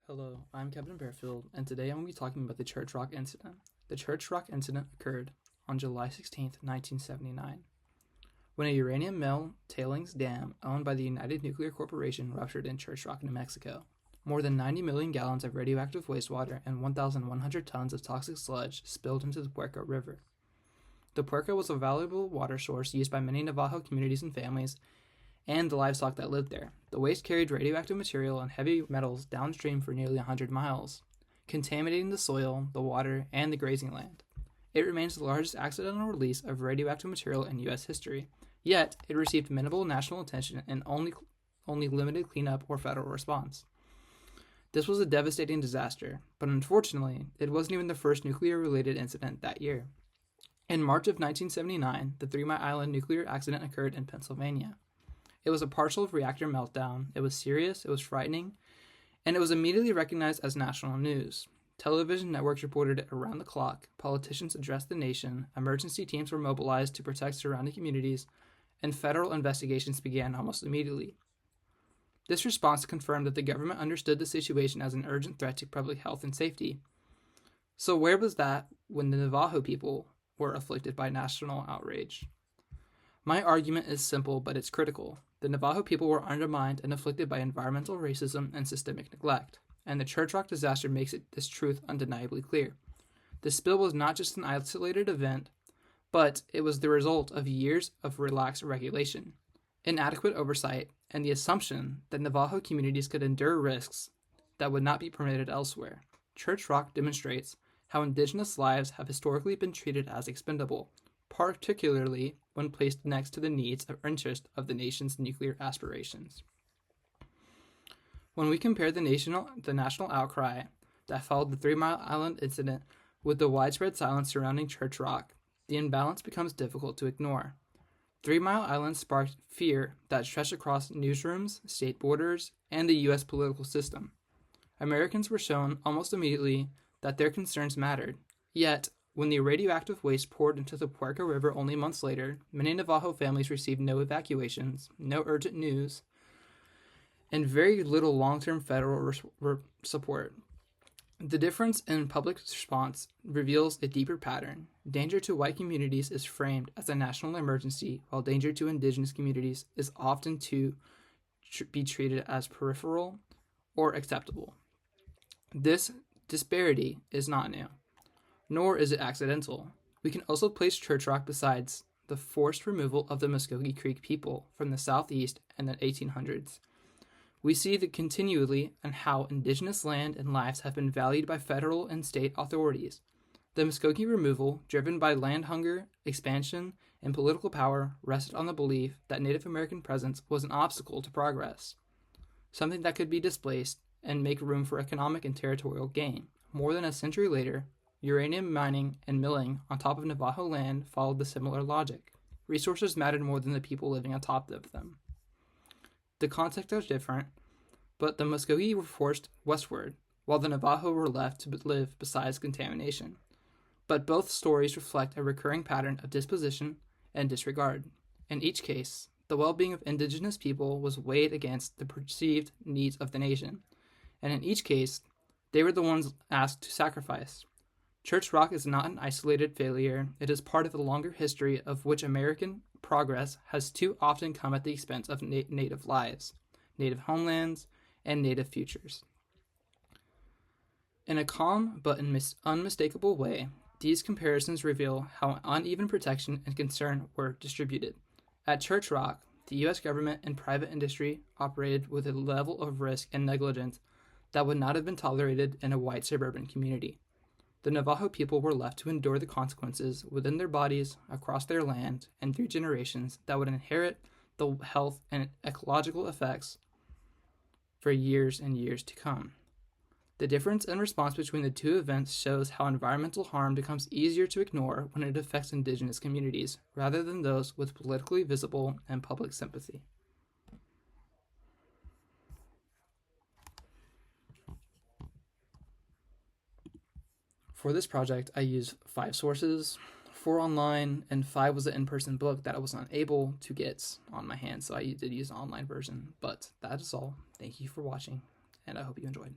Hello, I'm Kevin Bearfield, and today I'm going to be talking about the Church Rock incident. The Church Rock incident occurred on July 16, 1979, when a uranium mill tailings dam owned by the United Nuclear Corporation ruptured in Church Rock, New Mexico. More than 90 million gallons of radioactive wastewater and 1,100 tons of toxic sludge spilled into the Puerco River. The Puerco was a valuable water source used by many Navajo communities and families, and the livestock that lived there. The waste carried radioactive material and heavy metals downstream for nearly 100 miles, contaminating the soil, the water, and the grazing land. It remains the largest accidental release of radioactive material in U.S. history, yet it received minimal national attention and only limited cleanup or federal response. This was a devastating disaster, but unfortunately, it wasn't even the first nuclear-related incident that year. In March of 1979, the 3 Mile Island nuclear accident occurred in Pennsylvania. It was a partial reactor meltdown. It was serious, it was frightening, and it was immediately recognized as national news. Television networks reported it around the clock, politicians addressed the nation, emergency teams were mobilized to protect surrounding communities, and federal investigations began almost immediately. This response confirmed that the government understood the situation as an urgent threat to public health and safety. So where was that when the Navajo people were afflicted by national outrage? My argument is simple, but it's critical. The Navajo people were undermined and afflicted by environmental racism and systemic neglect, and the Church Rock disaster makes this truth undeniably clear. The spill was not just an isolated event, but it was the result of years of relaxed regulation, inadequate oversight, and the assumption that Navajo communities could endure risks that would not be permitted elsewhere. Church Rock demonstrates how indigenous lives have historically been treated as expendable, particularly when placed next to the needs or interest of the nation's nuclear aspirations. When we compare the national outcry that followed the 3 Mile Island incident with the widespread silence surrounding Church Rock, the imbalance becomes difficult to ignore. 3 Mile Island sparked fear that stretched across newsrooms, state borders, and the U.S. political system. Americans were shown almost immediately that their concerns mattered, yet when the radioactive waste poured into the Puerco River only months later, many Navajo families received no evacuations, no urgent news, and very little long-term federal support. The difference in public response reveals a deeper pattern. Danger to white communities is framed as a national emergency, while danger to indigenous communities is often to be treated as peripheral or acceptable. This disparity is not new, nor is it accidental. We can also place Church Rock besides the forced removal of the Muskogee Creek people from the southeast in the 1800s. We see that continually and how indigenous land and lives have been valued by federal and state authorities. The Muskogee removal, driven by land hunger, expansion, and political power, rested on the belief that Native American presence was an obstacle to progress, something that could be displaced and make room for economic and territorial gain. More than a century later, uranium mining and milling on top of Navajo land followed the similar logic. Resources mattered more than the people living on top of them. The context was different, but the Muskogee were forced westward, while the Navajo were left to live beside contamination. But both stories reflect a recurring pattern of dispossession and disregard. In each case, the well-being of indigenous people was weighed against the perceived needs of the nation, and in each case, they were the ones asked to sacrifice. Church Rock is not an isolated failure. It is part of a longer history of which American progress has too often come at the expense of native lives, native homelands, and native futures. In a calm but unmistakable way, these comparisons reveal how uneven protection and concern were distributed. At Church Rock, the U.S. government and private industry operated with a level of risk and negligence that would not have been tolerated in a white suburban community. The Navajo people were left to endure the consequences within their bodies, across their land, and through generations that would inherit the health and ecological effects for years and years to come. The difference in response between the two events shows how environmental harm becomes easier to ignore when it affects indigenous communities, rather than those with politically visible and public sympathy. For this project, I used 5 sources, 4 online, and 5 was an in-person book that I was not able to get on my hand, so I did use an online version. But that is all. Thank you for watching, and I hope you enjoyed.